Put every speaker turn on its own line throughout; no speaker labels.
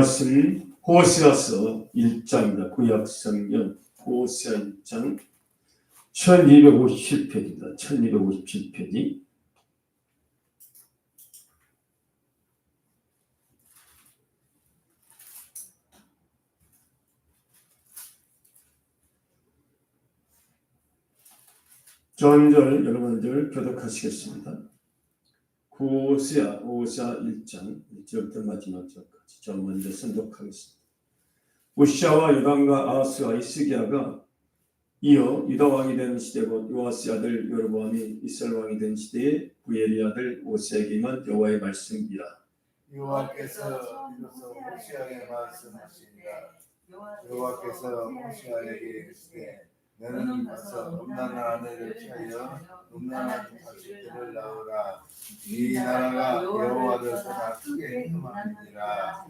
말씀 호세아서 1장입니다. 구약성경 호세아 1장 1257페이지입니다. 1257페이지. 전절 여러분들 교독하시겠습니다. 호세아 1장 1절부터 마지막 절까지 저 먼저 선독하겠습니다. 우시아와 요담과 아하스와 히스기야가 이어 유다 왕이 된 시대고 요아스 아들 여로보암이 이스라엘 왕이 된 시대에 부엘의 아들 호세아에게 임한 여호와의 말씀이라.
여호와께서 비로소 호세아에게 말씀하시니라. 여호와께서 호세아에게 이르시되 너는 가서 음란한 아내를 취하여 음란한 자식들을 낳으라. 이 나라가 여호와를 떠나 크게 행함이니라.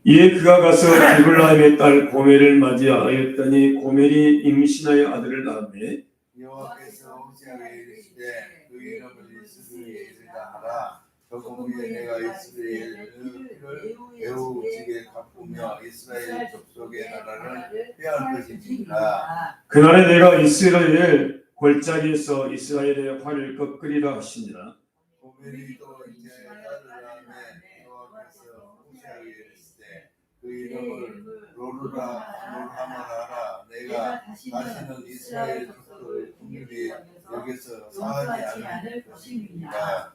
이에 그가 가서 디블라임의 딸 고멜을 맞이하였더니 고멜이 임신하여 아들을 낳으매
여호와께서 호세아에게 이르시되 그 이름을 이스라엘이라 하라. 저금위에 내가 이스라엘을 매우 지게 갚으며 이스라엘 족속의 나라를 빼앗을 것이니라.
그날에 내가 이스라엘 골짜기에서 이스라엘의 활을 꺾으리라 하시니라.
고멜이 또 이제 딸을 낳으매 여호와께서 호세아에게 이르시되 그 이름을 롤하마라. 내가 다시는 이스라엘 족속의 국률이 여기서 사하지 않을 것입니다.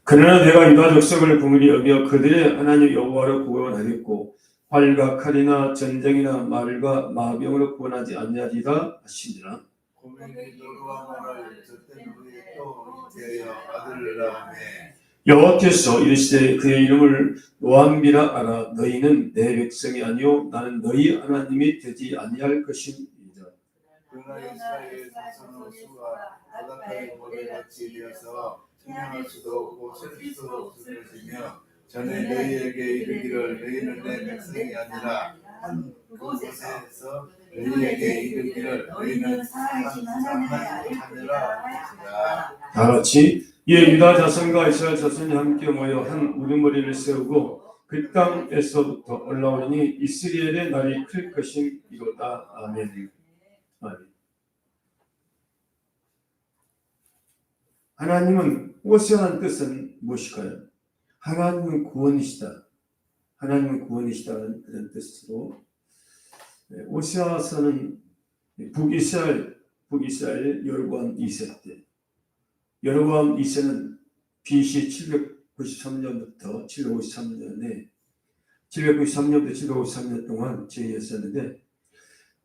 그러나 내가 유다 족속을 긍휼히 여겨 그들의 하나님 여호와로 구원하겠고 활과 칼이나 전쟁이나 말과 마병으로 구원하지 아니하리라 하시니라.
고멜이 롤하마를 젖된 후에 또 이제여 아들을 낳으매
여호와께서 이르시되 그의 이름을 요한비라 하라. 너희는 내 백성이 아니요 나는 너희 하나님이 되지 아니할 것임이니라.
그러나 이스라엘 자손의 수가 바닷가의 모래같이 되어서 생명할 수도 없고 셀 수도 없을 것이며 전에 너희에게 이르기를 너희는 내 백성이 아니라 한 그곳에서 너희에게 이르기를 너희는 살아계신 하나님의 아들이라 하시라.
다 같이 이에 유다 자손과 이스라엘 자손이 함께 모여 한 우두머리를 세우고 그 땅에서부터 올라오니 이스라엘의 날이 클 것임이로다. 아멘. 아멘. 하나님은 호세아라는 뜻은 무엇일까요? 하나님은 구원이시다. 하나님은 구원이시다는 그런 뜻으로 호세아서는 북이스라엘 여로보암 2세 때 여로보암 2세는 BC 793년부터 753년에 793년부터 753년 동안 제위했었는데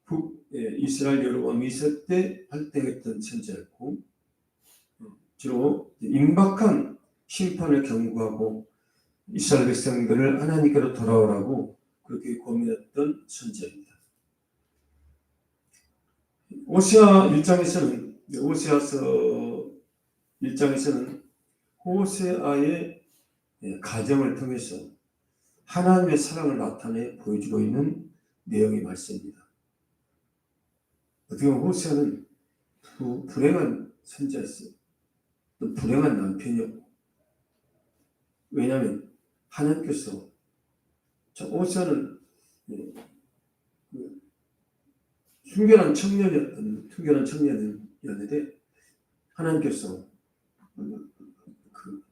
북이스라엘 여로보암 2세 때 활동했던 선지자였고 주로 임박한 심판을 경고하고 이스라엘 백성들을 하나님께로 돌아오라고 그렇게 고민했던 선지자입니다. 호세아 1장에서는 호세아서 1장에서는 호세아의 가정을 통해서 하나님의 사랑을 나타내 보여주고 있는 내용의 말씀입니다. 어떻게 보면 호세아는 불행한 선지자였어요. 또 불행한 남편이었고, 왜냐하면 하나님께서 호세아는 순결한 청년이었는데 하나님께서 그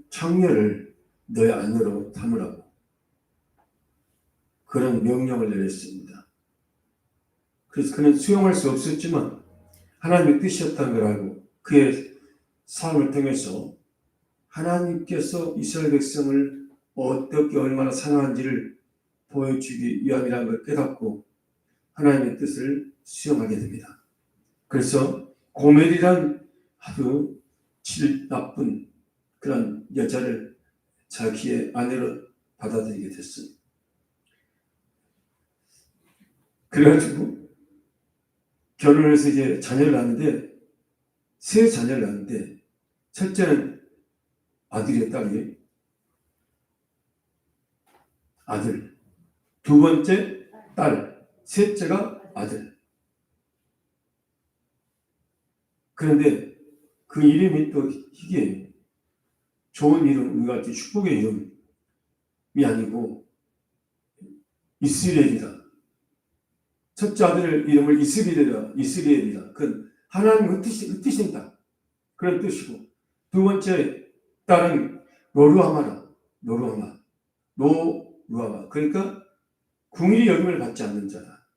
창녀를 너의 아내로 삼으라고 그런 명령을 내렸습니다. 그래서 그는 수용할 수 없었지만 하나님의 뜻이었다는 걸 알고 그의 삶을 통해서 하나님께서 이스라엘 백성을 어떻게 얼마나 사랑한지를 보여주기 위함이라는 걸 깨닫고 하나님의 뜻을 수용하게 됩니다. 그래서 고멜이란 아주 나쁜 그런 여자를 자기의 아내로 받아들이게 됐습니다. 그래가지고 결혼을 해서 이제 자녀를 낳는데 세 자녀를 낳는데 첫째는 아들이에요, 딸이에요? 아들. 두 번째 딸. 셋째가 아들. 그런데 그 이름이 또 희귀해요. 좋은 이름, 우리가 축복의 이름이 아니고 이스라엘이다. 첫째 아들 이름을 이스라엘이다. 그 하나님의 뜻입니다. 그런 뜻이고, 두 번째 딸은 로루하마. 그러니까 궁일이 여김을 받지 않는 자다.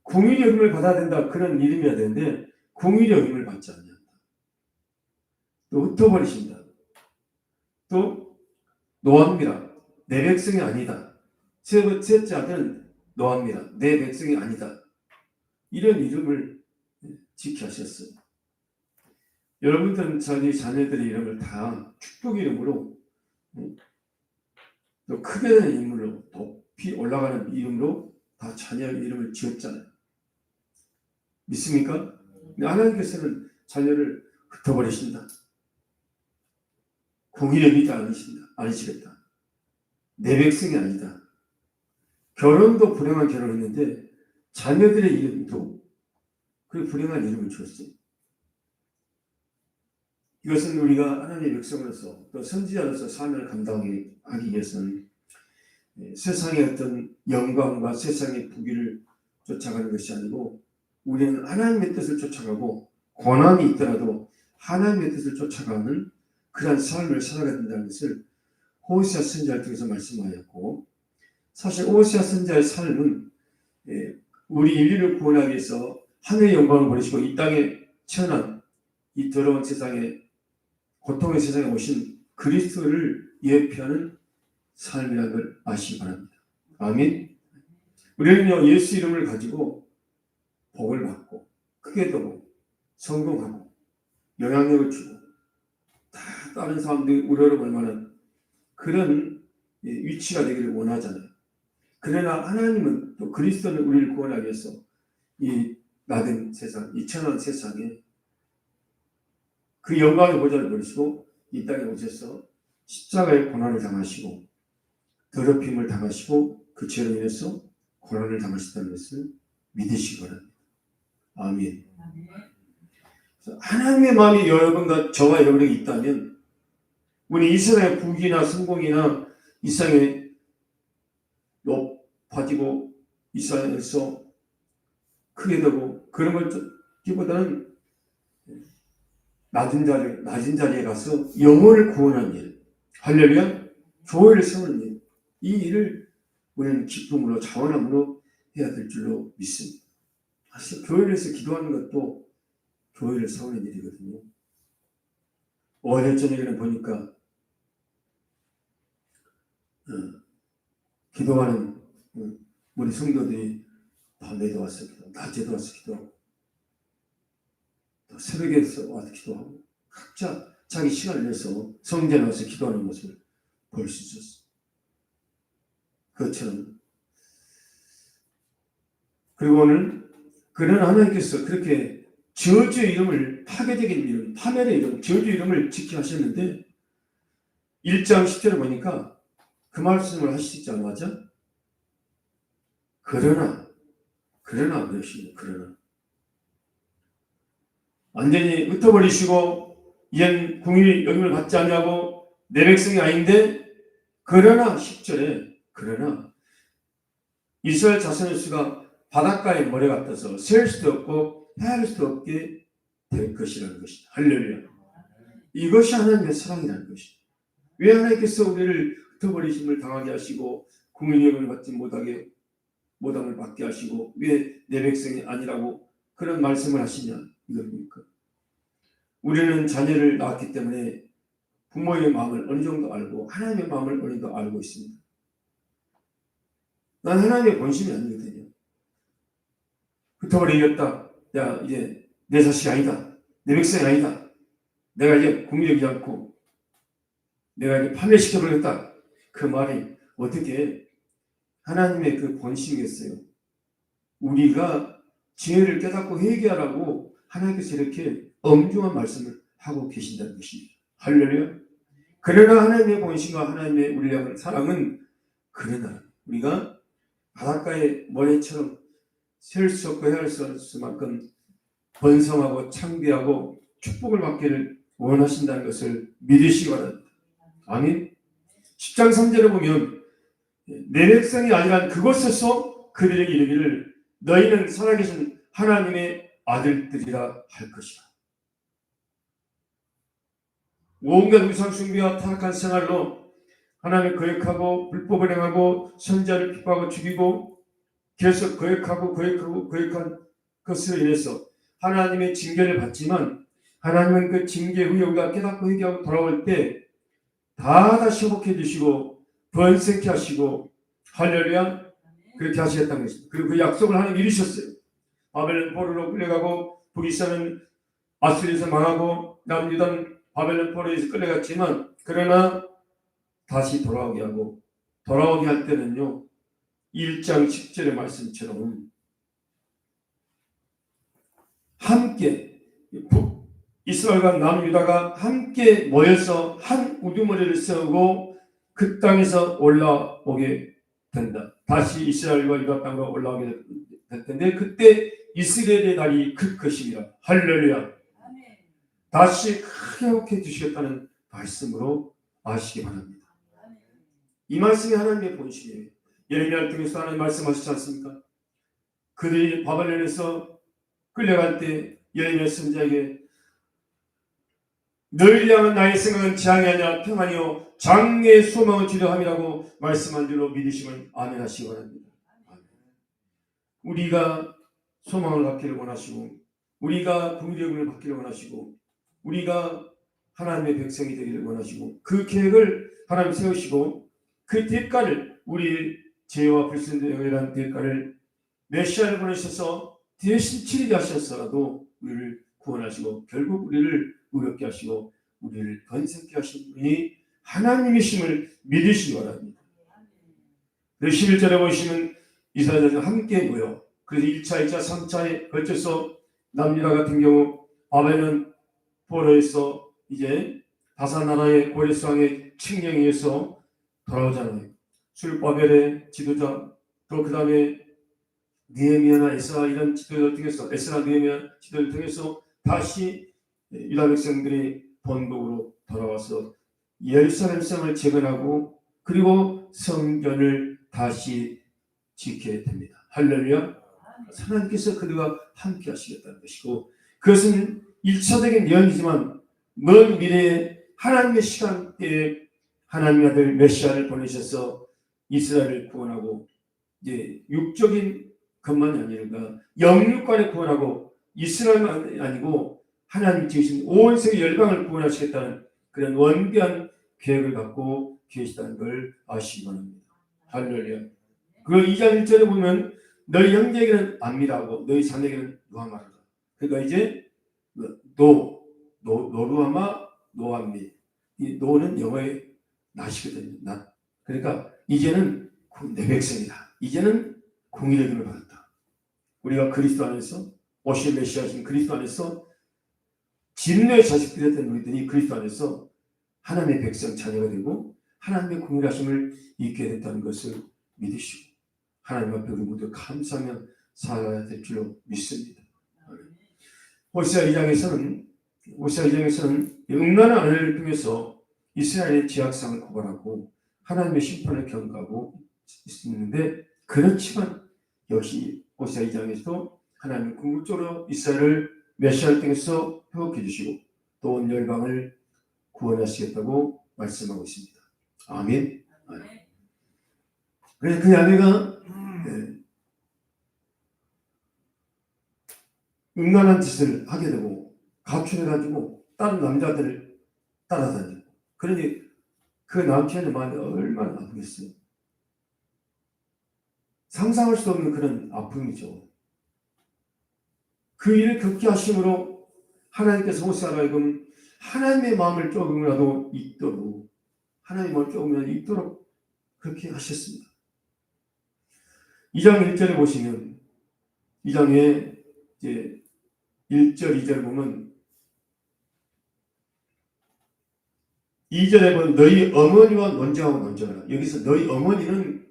궁일이 여김을 받아야 된다. 그런 이름이어야 되는데 궁일이 여김을 받지 않는다. 또 흩어버리신다. 또 노아입니다. 내 백성이 아니다. 셋째 아들은 노아입니다. 내 백성이 아니다. 이런 이름을 지키하셨어요. 여러분들은 자녀들의 이름을 다 축복 이름으로, 또 크게 되는 이름으로, 높이 올라가는 이름으로 다 자녀의 이름을 지었잖아요. 믿습니까? 하나님께서는 자녀를 흩어버리신다. 공의력이 아니시겠다. 내 백성이 아니다. 결혼도 불행한 결혼했는데 자녀들의 이름도 그 불행한 이름을 주었어요. 이것은 우리가 하나님의 백성으로서 또 선지자로서 사명을 감당하기 위해서는 세상의 어떤 영광과 세상의 부귀를 쫓아가는 것이 아니고, 우리는 하나님의 뜻을 쫓아가고 고난이 있더라도 하나님의 뜻을 쫓아가는 그런 삶을 살아가야 된다는 것을 호세아 선지자를 통해서 말씀하였고, 사실 호세아 선지자의 삶은 우리 인류를 구원하기 위해서 하늘의 영광을 버리시고 이 땅에 태어난 이 더러운 세상에, 고통의 세상에 오신 그리스도를 예표하는 삶이라는 걸 아시기 바랍니다. 아멘. 우리는요, 예수 이름을 가지고 복을 받고 크게 되고 성공하고 영향력을 주고 다 다른 사람들이 우리로 얼마나 그런 위치가 되기를 원하잖아요. 그러나 하나님은, 또 그리스도는 우리를 구원하기 위해서 이 나된 세상, 이 천한 세상에 그 영광의 보좌를 버리시고 이 땅에 오셔서 십자가의 고난을 당하시고 더럽힘을 당하시고 그 죄로 인해서 고난을 당하셨다는 것을 믿으시기 바랍니다. 아멘. 하나님의 마음이 여러분과 저와 여러분에게 있다면, 우리 이 세상의 부귀나 성공이나 이 세상에 높아지고 이 세상에서 크게 되고 그런 것보다는 낮은 자리에 가서 영혼을 구원하는 일, 할렐루야, 교회를 세우는 일, 이 일을 우리는 기쁨으로 자원함으로 해야 될 줄로 믿습니다. 사실 교회를 해서 기도하는 것도 교회를 세우는 일이거든요. 어제 저녁에는 보니까 기도하는 우리 성도들이 밤에도 와서 기도하고 낮에도 와서 기도하고 또 새벽에 와서 기도하고 각자 자기 시간을 내서 성전에 와서 기도하는 모습을 볼 수 있었어요. 그것처럼, 그리고 오늘 그런 하나님께서 그렇게 저주의 이름을, 파괴적인 이름, 파멸의 이름, 저주의 이름을 지켜 하셨는데 1장 10절을 보니까 그 말씀을 하시지 않았죠? 그러나 그러십니다. 그러나 완전히 흩어버리시고 이젠 궁일이 여김을 받지 않냐고 내 백성이 아닌데, 그러나 10절에 그러나 이스라엘 자손의 수가 바닷가의 모래 같아서 셀 수도 없고 헤아릴 수도 없게 될 것이라는 것이다. 할렐루야. 이것이 하나님의 사랑이라는 것이다. 왜 하나님께서 우리를 흩어버리심을 당하게 하시고 궁일이 여김을 받지 못함을 받게 하시고 왜 내 백성이 아니라고 그런 말씀을 하시냐, 이겁니까? 우리는 자녀를 낳았기 때문에 부모의 마음을 어느 정도 알고 하나님의 마음을 어느 정도 알고 있습니다. 난 하나님의 본심이 아니거든요. 흩어버리겠다. 야, 이제 내 자식이 아니다. 내 백성이 아니다. 내가 이제 궁일이지 않고 내가 이제 파멸시켜버리겠다. 그 말이 어떻게 하나님의 그 본심이겠어요? 우리가 지혜를 깨닫고 회개하라고 하나님께서 이렇게 엄중한 말씀을 하고 계신다는 것입니다. 할렐루야. 그러나 하나님의 본심과 하나님의 우리를 향한 사랑은, 그러나 우리가 바닷가의 모래처럼 셀 수 없고 헤아릴 수 없을 만큼 번성하고 창대하고 축복을 받기를 원하신다는 것을 믿으시기 바랍니다. 아멘. 10장 3절에 보면 내 백성이 아니란 그곳에서 그들에게 이르기를 너희는 살아계신 하나님의 아들들이라 할 것이라. 온갖 우상 숭배와 타락한 생활로 하나님을 거역하고 불법을 행하고 선지자를 핍박하고 죽이고 계속 거역한 것으로 인해서 하나님의 징계를 받지만 나님은 그 징계 후에 우리가 깨닫고 회개하고 돌아올 때 다 다시 회복해 주시고 번성케 하시고 할렐루야 그렇게 하시겠다는 것입니다. 그리고 그 약속을 하나님 이루셨어요. 바벨론 포로로 끌려가고 북이스라엘은 아수리에서 망하고 남유다는 바벨론 포로에서 끌려갔지만 그러나 다시 돌아오게 하고 돌아오게 할 때는요 1장 10절의 말씀처럼 함께 이스라엘과 남유다가 함께 모여서 한 우두머리를 세우고 그 땅에서 올라오게 된다. 다시 이스라엘과 유다 땅으로 올라오게 될 텐데 그때 이스라엘의 날이 클 것이니라. 할렐루야. 다시 크게 회복해 주시겠다는 말씀으로 아시기 바랍니다. 이 말씀이 하나님의 본심이에요. 예레미야를 통해서 하나님 말씀하시지 않습니까? 그들이 바벨론에서 끌려갈 때 예레미야 선지자에게 너희를 향한 나의 생각은 재앙이 아니라 평안이요 장래의 소망을 주려 함이라고 말씀한 줄로 믿으시면 아멘 하시기 바랍니다. 우리가 소망을 갖기를 원하시고 우리가 긍휼을 받기를 원하시고 우리가 하나님의 백성이 되기를 원하시고 그 계획을 하나님 세우시고 그 대가를 우리 죄와 불순종이라는 대가를 메시아를 보내셔서 대신 치르게 하셨어라도 우리를 구원하시고 결국 우리를 의롭게 하시고 우리를 번성케 하신 분이 하나님이심을 믿으시기 바랍니다. 11절에 보시면 이스라엘은 함께 모여 그래서 1차, 2차, 3차에 걸쳐서 남유다 같은 경우 바벨론 포로에서 이제 다섯 나라의 고레스왕의 칙령에 의해서 돌아오잖아요. 술바벨의 지도자 또 그 다음에 느헤미야나 에스라 이런 지도자를 통해서 에스라 느헤미야 지도를 통해서 다시 유다 백성들이 본국으로 돌아와서 예루살렘 성을 재건하고 그리고 성전을 다시 지켜야 됩니다. 할렐루야. 하나님께서 그들과 함께 하시겠다는 것이고 그것은 1차적인 예언이지만 먼 미래에 하나님의 시간대에 하나님의 아들 메시아를 보내셔서 이스라엘을 구원하고 이제 육적인 것만이 아니라 영육간에 구원하고 이스라엘만 아니고 하나님 지으신 온 세계 열방을 구원하시겠다는 그런 원대한 계획을 갖고 계시다는 걸 아시기 바랍니다. 할렐루야. 그 2장 1절에 보면 너희 형제에게는 압니다하고 너희 자녀에게는 노아마르다. 그러니까 이제 노루아마 노암미 이 노는 영어의 낫이거든요. 낫. 그러니까 이제는 내 백성이다. 이제는 공의의 힘을 받았다. 우리가 그리스도 안에서 오실 메시아신 그리스도 안에서 진노의 자식들이 됐던 우리들이 그리스도 안에서 하나님의 백성 자녀가 되고 하나님의 공의하심을 잊게 됐다는 것을 믿으시고 하나님 앞에 우리 모두 감사하며 살아야 될 줄로 믿습니다. 호세아 2장에서는 음란한 아내를 통해서 이스라엘의 죄악상을 고발하고 하나님의 심판을 경고하고 있는데 그렇지만 역시 호세아 2장에서도 하나님은 궁극적으로 이스라엘을 메시아를 통해서 회복해 주시고 또 온 열방을 구원하시겠다고 말씀하고 있습니다. 아멘. 그래서 그 아내가 음란한 짓을 하게 되고 가출해가지고 다른 남자들을 따라다니고 그러니 그 남편의 마음이 얼마나 아프겠어요. 상상할 수 없는 그런 아픔이죠. 그 일을 겪게 하심으로 하나님께서 호세아로 하여금 하나님의 마음을 조금이라도 잊도록 하나님의 마음을 조금이라도 잊도록 그렇게 하셨습니다. 2장 1절에 보시면 2장에 이제 1절 2절 보면 2절에 보면 너희 어머니와 논쟁하고 논쟁하라. 여기서 너희 어머니는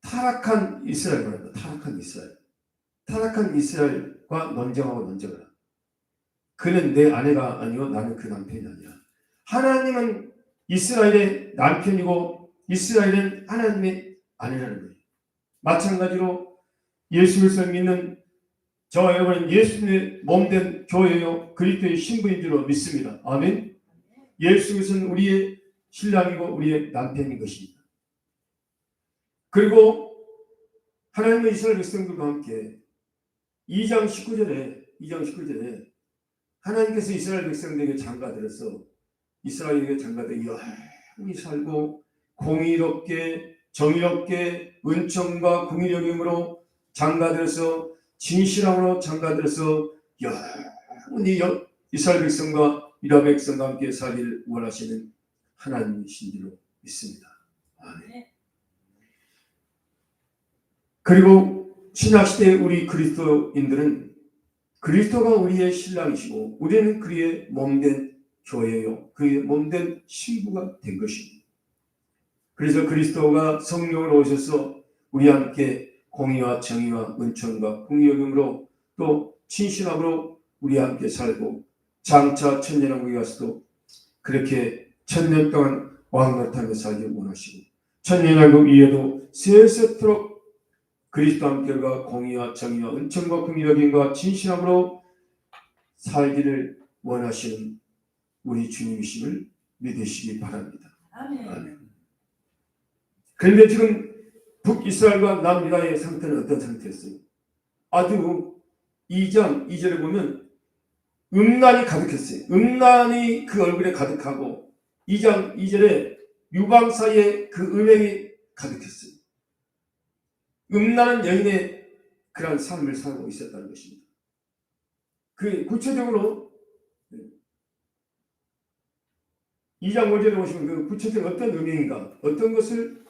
타락한 이스라엘 말입니다. 타락한 이스라엘과 논쟁하고 논쟁하라. 그는 내 아내가 아니요 나는 그 남편이 아니야. 하나님은 이스라엘의 남편이고 이스라엘은 하나님의 아니라는 거예요. 마찬가지로 예수 그리스도를 믿는 저와 여러분은 예수님의 몸된 교회요 그리스도의 신부인 줄로 믿습니다. 아멘. 예수 그리스도는 우리의 신랑이고 우리의 남편인 것입니다. 그리고 하나님의 이스라엘 백성들과 함께 2장 19절에 하나님께서 이스라엘 백성들에게 장가들어서 이스라엘에게 장가들어 영원히 살고 공의롭게 정의롭게 은총과 공의력임으로 장가들어서 진실함으로 장가들어서 영원히 이스라엘 백성과 유다 백성과 함께 살기를 원하시는 하나님이신 줄로 믿습니다. 아멘. 그리고 신약시대의 우리 그리스도인들은 그리스도가 우리의 신랑이시고 우리는 그의 몸된 교회요 그의 몸된 신부가 된 것입니다. 그래서 그리스도가 성령으로 오셔서 우리와 함께 공의와 정의와 은총과 공의여김으로 또 진실함으로 우리와 함께 살고 장차 천년왕국에 가서도 그렇게 천년 동안 왕노릇하며 살기 원하시고 천년왕국 이후에도 세세토록 그리스도와 함께가 공의와 정의와 은총과 공의여김과 진실함으로 살기를 원하시는 우리 주님이심을 믿으시기 바랍니다. 아멘. 그런데 지금 북이스라엘과 남유다의 상태는 어떤 상태였어요? 아주 2장 2절에 보면 음란이 가득했어요. 음란이 그 얼굴에 가득하고 2장 2절에 유방 사이에 그 음행이 가득했어요. 음란한 여인의 그런 삶을 살고 있었다는 것입니다. 그 구체적으로 2장 5절에 보시면 그 구체적인 어떤 음행인가 어떤 것을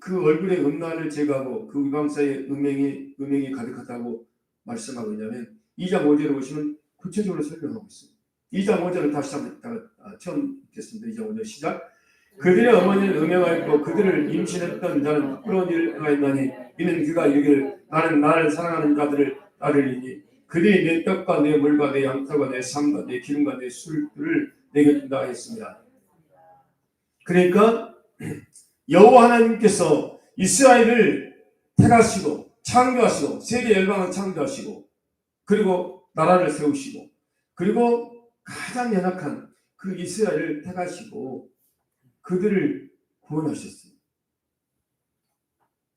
그 얼굴의 음란을 제거하고 그 유방 사이에 음행이 가득하다고 말씀하고 있냐면 2장 5절에 보시면 구체적으로 설명하고 있습니다. 2장 5절을 다시 한번 처음 읽겠습니다. 2장 5절 시작. 그들의 어머니는 음행하였고 그들을 임신했던 자는 부끄러운 일을 행하였나니 이는 그가 이르기를 나는 나를 사랑하는 자들을 따르리니 그들이 내 떡과 내 물과 내 양털과 내 상과 내 기름과 내 술을 내게 준다 했습니다. 그러니까 여호와 하나님께서 이스라엘을 택하시고 창조하시고 세계 열방을 창조하시고 그리고 나라를 세우시고 그리고 가장 연약한 그 이스라엘을 택하시고 그들을 구원하셨어요.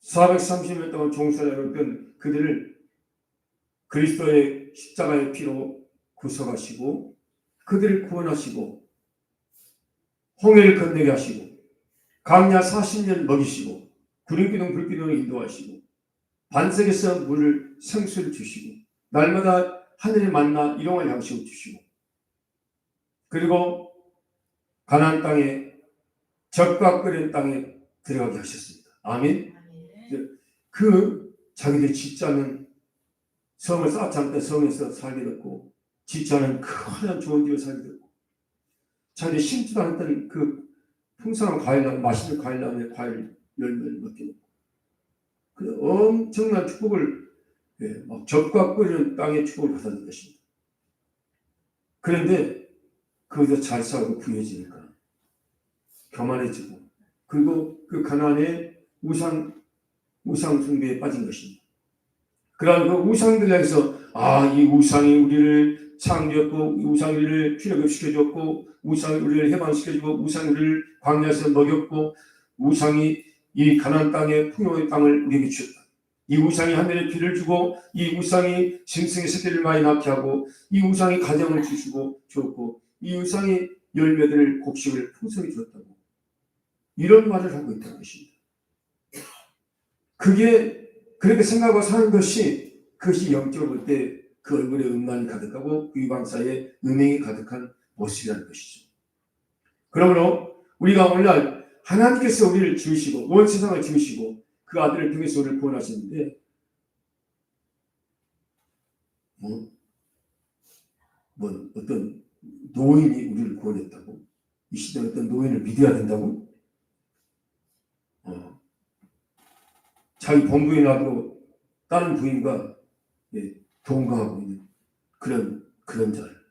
430년 동안 종살이했던 그들을 그리스도의 십자가의 피로 구속하시고 그들을 구원하시고 홍해를 건너게 하시고 광야 40년 먹이시고 구름기둥 불기둥을 인도하시고 반석에서 물을 생수를 주시고 날마다 하늘의 만나 일용할 양식을 주시고 그리고 가나안 땅에 젖과 끓는 땅에 들어가게 하셨습니다. 아멘. 그 자기들 짓지 않은 성을 쌓지 않던 성에서 살게 됐고 짓지 않은 큰 좋은 집에 살게 됐고 자기들 심지도 않았던 그 풍성한 과일나무 맛있는 과일나무의 과일 열매를 먹게 됐고 그 엄청난 축복을 막 젖과 끓는 땅의 축복을 받았던 것입니다. 그런데 거기서 잘 살고 부유해지니까 교만해지고 그리고 그 가나안의 우상 숭배에 빠진 것입니다. 그러한 그 우상들 향해서 이 우상이 우리를 창조했고 우상이 우리를 출애굽시켜줬고 우상이 우리를 해방시켜주고 우상이 우리를 광야에서 먹였고 우상이 이 가나안 땅의 풍요의 땅을 우리에게 주셨다. 이 우상이 하늘에 비를 주고 이 우상이 짐승의 새끼를 많이 낳게 하고 이 우상이 가정을 주었고 이 우상이 열매들을 곡식을 풍성히 주었다고 이런 말을 하고 있다는 것입니다. 그게 그렇게 생각하고 사는 그것이 영적으로 볼 때 그 얼굴에 음란이 가득하고 그 유방 사이에 음행이 가득한 모습이라는 것이죠. 그러므로 우리가 오늘날 하나님께서 우리를 지으시고 온 세상을 지으시고 그 아들을 통해서 우리를 구원하셨는데 어떤 노인이 우리를 구원했다고? 이 시대에 어떤 노인을 믿어야 된다고? 자기 본부인 아들로 다른 부인과 동거하고 있는 그런 자를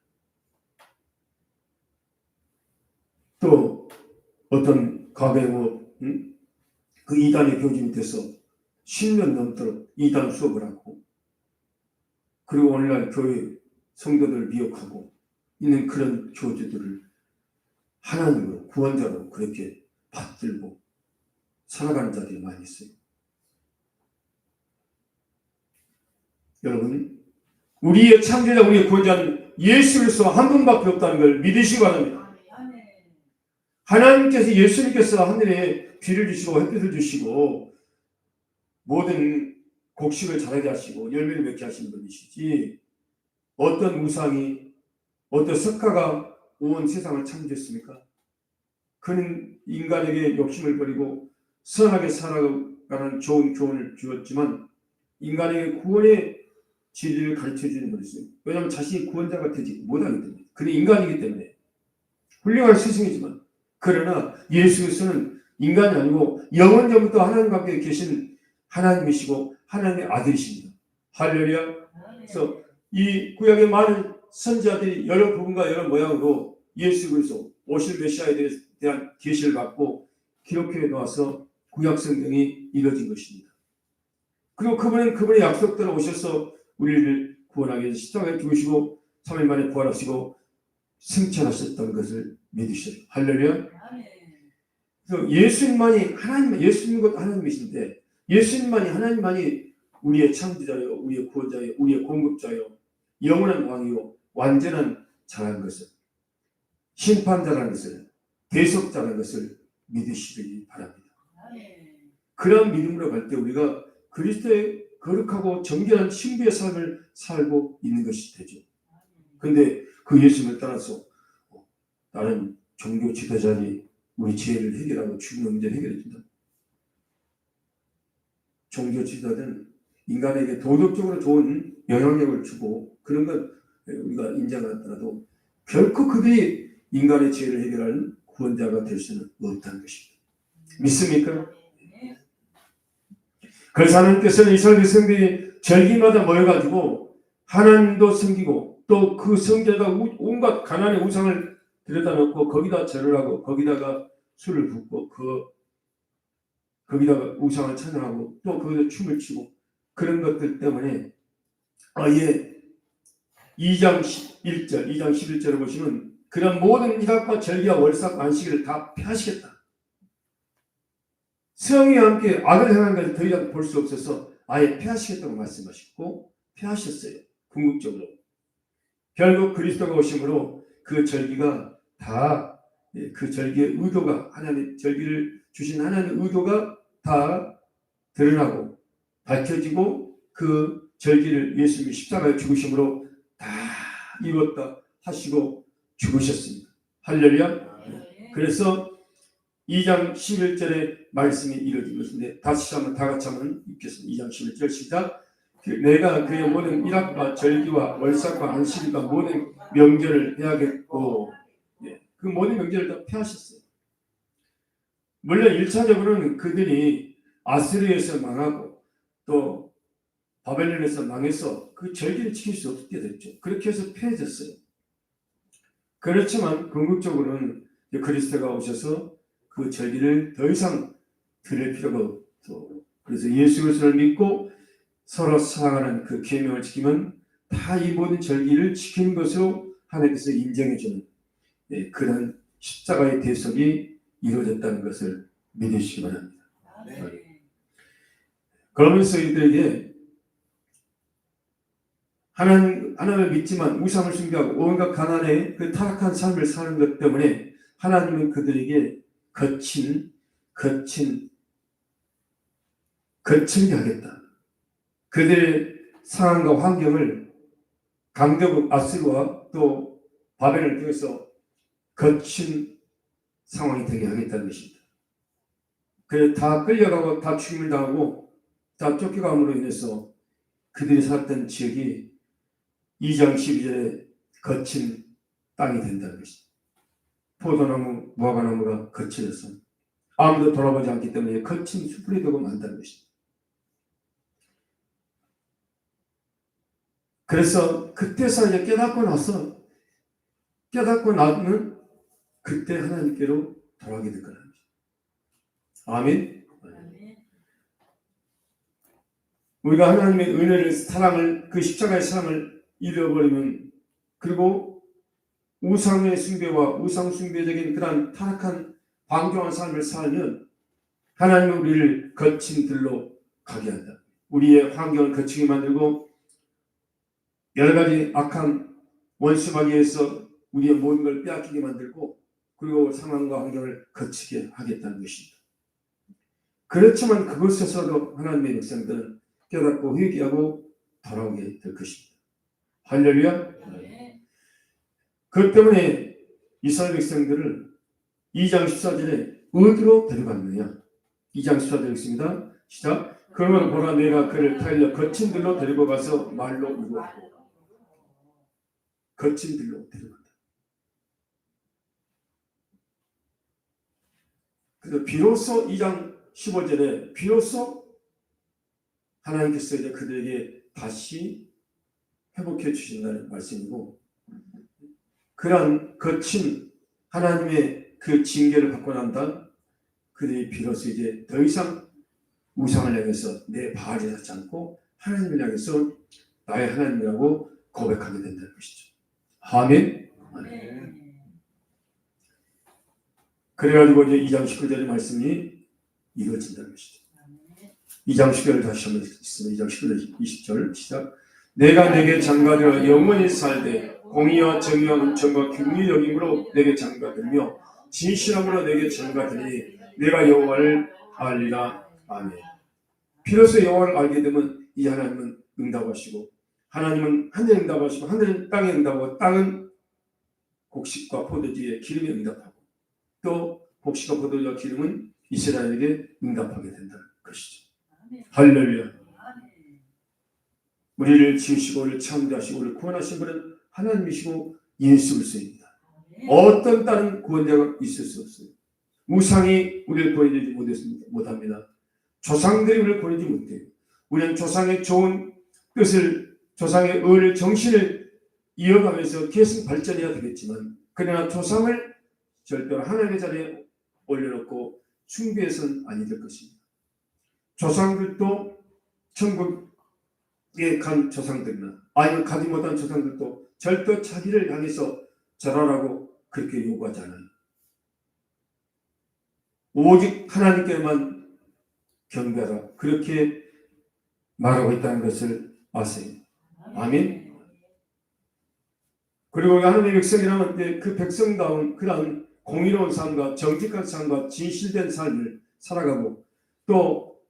또 어떤 가게에 그 이단의 교주님 돼서 10년 넘도록 이단 수업을 하고, 그리고 오늘날 교회 성도들을 미혹하고 있는 그런 교주들을 하나님으로 구원자로 그렇게 받들고 살아가는 자들이 많이 있어요. 여러분, 우리의 창조자, 우리의 구원자는 예수 그리스도 한 분밖에 없다는 걸 믿으시기 바랍니다. 하나님께서, 예수님께서 하늘에 비를 주시고 햇빛을 주시고 모든 곡식을 자라게 하시고 열매를 맺게 하시는 분이시지, 어떤 우상이, 어떤 석가가 온 세상을 창조했습니까? 그는 인간에게 욕심을 버리고 선하게 살아가는 좋은 교훈을 주었지만 인간에게 구원의 진리를 가르쳐주는 분이었어요. 왜냐하면 자신이 구원자가 되지 못하기 때문에. 그는 인간이기 때문에. 훌륭한 스승이지만, 그러나 예수 그리스도는 인간이 아니고 영원전부터 하나님과 함께 계신 하나님이시고 하나님의 아들이십니다. 할렐루야. 그래서 이 구약의 많은 선지자들이 여러 부분과 여러 모양으로 예수 그리스도 오실 메시아에 대한 계시를 받고 기록해 놓아서 구약 성경이 이루어진 것입니다. 그리고 그분은 그분의 약속대로 오셔서 우리를 구원하기 위해서 십자가에 죽으시고 3일 만에 부활하시고 승천하셨던 것을 믿으시죠. 할렐루야. 그래서 예수님만이 하나님, 예수님 것 하나님이신데, 예수님만이, 하나님만이 우리의 창조자요, 우리의 구원자요, 우리의 공급자요, 영원한 왕이요, 완전한 자라는 것을, 심판자라는 것을, 대속자라는 것을 믿으시기 바랍니다. 그런 믿음으로 갈 때 우리가 그리스도의 거룩하고 정결한 신부의 삶을 살고 있는 것이 되죠. 그런데 그 예수님을 따라서 다른 종교 지도자들이 우리 죄를 해결하고 죽는 문제를 해결해준다. 종교 지도자들은 인간에게 도덕적으로 좋은 영향력을 주고 그런 건 우리가 인정하더라도 결코 그들이 인간의 죄를 해결하는 구원자가 될 수는 없다는 것입니다. 믿습니까? 그래서 하나님께서는 이스라엘 백성들이 절기마다 모여가지고 하나님도 섬기고 또 그 성전에다 온갖 가나안의 우상을 들여다 놓고 거기다 절을 하고 거기다가 술을 붓고 거기다가 우상을 찬양하고 또 거기다 춤을 추고 그런 것들 때문에 아예 2장 1절, 2장 11절을 보시면 그런 모든 희락과 절기와 월삭 안식일을 다 폐하시겠다. 성령과 함께 악을 행하는 것을 더 이상 볼 수 없어서 아예 폐하시겠다고 말씀하셨고 폐하셨어요. 궁극적으로. 결국 그리스도가 오심으로 그 절기가 다 그 절기의 의도가 하나님 절기를 주신 하나님의 의도가 다 드러나고 밝혀지고 그 절기를 예수님이 십자가에 죽으심으로 다 이뤘다 하시고 죽으셨습니다. 할렐루야. 그래서 2장 11절의 말씀이 이루어진 것인데 다시 한번 다 같이 한번 읽겠습니다. 2장 11절 시작. 내가 그의 모든 일학과 절기와 월삭과 안식일과 모든 명절을 해야겠고 그 모든 명절을 다 폐하셨어요. 물론 1차적으로는 그들이 아스리에서 망하고 또 바벨론에서 망해서 그 절기를 지킬 수 없게 됐죠. 그렇게 해서 폐해졌어요. 그렇지만 궁극적으로는 그리스도가 오셔서 그 절기를 더 이상 드릴 필요가 없고 그래서 예수 그리스도를 믿고 서로 사랑하는 그 계명을 지키면 다 이 모든 절기를 지키는 것으로 하나님께서 인정해주는 그런 십자가의 대속이 이루어졌다는 것을 믿으시기 바랍니다. 그러면서 이들에게 하나님을 믿지만 우상을 숭배하고 온갖 가난의 그 타락한 삶을 사는 것 때문에 하나님은 그들에게 거칠게 하겠다. 그들의 상황과 환경을 강대국 아수르와 또 바벨을 통해서 거친 상황이 되게 하겠다는 것입니다. 그래서 다 끌려가고 다 죽임을 당하고 다 쫓겨감으로 인해서 그들이 살았던 지역이 2장 12절에 거친 땅이 된다는 것입니다. 포도나무, 무화과나무가 거칠어서 아무도 돌아보지 않기 때문에 거친 수풀이 되고 만다는 것입니다. 그래서 그때서 이제 깨닫고 나면 그때 하나님께로 돌아가게 될 거라는 것입니다. 아멘. 우리가 하나님의 은혜를, 사랑을, 그 십자가의 사랑을 잃어버리면, 그리고 우상의 숭배와 우상 숭배적인 그러한 타락한 방종한 삶을 살면 하나님은 우리를 거친 들로 가게 한다. 우리의 환경을 거치게 만들고 여러 가지 악한 원수마귀에서 우리의 모든 걸 빼앗기게 만들고, 그리고 상황과 환경을 거치게 하겠다는 것입니다. 그렇지만 그것에서도 하나님의 백성들은 깨닫고 회개하고 돌아오게 될 것입니다. 할렐루야. 그것 때문에 이스라엘 백성들을 2장 14절에 어디로 데려갔느냐. 2장 14절 있습니다. 시작. 그러면 보라, 내가 그를 타일러 거친 들로 데리고 가서 말로 이루었고. 거친 들로 데려간다. 그래서 비로소 2장 15절에 비로소 하나님께서 이제 그들에게 다시 회복해 주신다는 말씀이고, 그러한 거친 하나님의 그 징계를 받고 난 다음 그들이 비로소 이제 더 이상 우상을 향해서 내 바알이 하지 않고 하나님을 향해서 나의 하나님이라고 고백하게 된다는 것이죠. 아멘. 그래가지고 이제 2장 19절의 말씀이 이루어진다는 것이죠. 2장 19절 다시 한번 읽겠습니다. 2장 19절 20절 시작. 내가 내게 장가들어 영원히 살되 공의와 정의와 은총과 긍휼히 여김으로 내게 장가들며 진실함으로 내게 장가들니 내가 여호와를 알리라. 아멘. 비로소 여호와를 알게 되면 이 하나님은 응답하시고, 하나님은 하늘에 응답하시고, 하늘은 땅에 응답하고, 땅은 곡식과 포도주의 기름에 응답하고, 또 곡식과 포도주와 기름은 이스라엘에게 응답하게 된다는 것이죠. 할렐루야. 우리를 지으시고 우리를 창조하시고 우리를 구원하신 분은 하나님이시고 예수 그리스도입니다. 어떤 다른 구원자가 있을 수 없어요. 우상이 우리를 구원해주지 못합니다. 조상들이 우리를 구원해주지 못해요. 우리는 조상의 좋은 뜻을, 조상의 의를, 정신을 이어가면서 계속 발전해야 되겠지만, 그러나 조상을 절대로 하나님의 자리에 올려놓고 숭배해서는 아니 될 것입니다. 조상들도 천국에 간 조상들이나 아니면 가지 못한 조상들도 절대 자기를 향해서 절하라고 그렇게 요구하지 않아요. 오직 하나님께만 경배하라, 그렇게 말하고 있다는 것을 아세요. 아멘. 그리고 하나님의 백성이라면 그 백성다운 그런 공의로운 삶과 정직한 삶과 진실된 삶을 살아가고, 또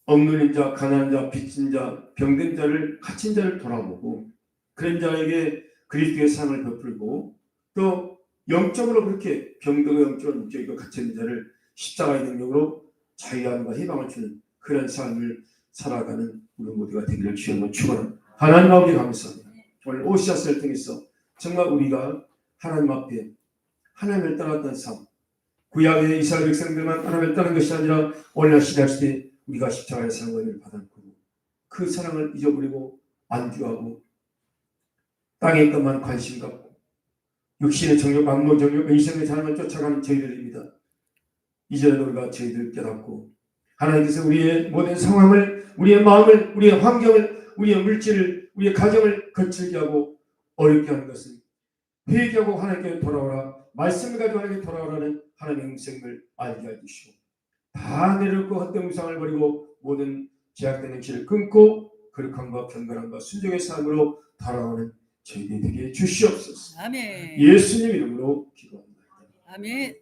억눌린 자, 가난한 자, 빚진 자, 병든 자를, 갇힌 자를 돌아보고 그런 자에게 그리스도의 삶을 베풀고, 또 영적으로 그렇게 병들고 영적으로 묶여있고 갇힌 자를 십자가의 능력으로 자유함과 희망을 주는 그런 삶을 살아가는 우리 모두가 되기를 주님으로 축원합니다. 하나님 아버지 감사합니다. 오늘 오시아스를 통해서 정말 우리가 하나님 앞에 하나님을 떠났던 삶, 구약의 이스라엘 백성들만 하나님을 떠난 것이 아니라 오늘날 시대 우리가 십자가의 사랑을 받았고 그 사랑을 잊어버리고 안주하고 땅의 것만 관심 갖고 육신의 정욕, 만모 정욕, 의생의 삶을 쫓아가는 저희들입니다. 이제는 우리가 저희들 깨닫고 하나님께서 우리의 모든 상황을, 우리의 마음을, 우리의 환경을, 우리의 물질을, 우리의 가정을 거칠게 하고 어렵게 하는 것은 회개하고 하나님께 돌아오라, 말씀을 가지고 하나님께 돌아오라는 하나님의 음성을 알게 해주시고, 다 내려놓고 헛된 우상을 버리고 모든 제약되는 길을 끊고 거룩함과 경건함과 순종의 삶으로 돌아오는 저희들이 되게 주시옵소서.
아멘.
예수님 이름으로 기도합니다.
아멘.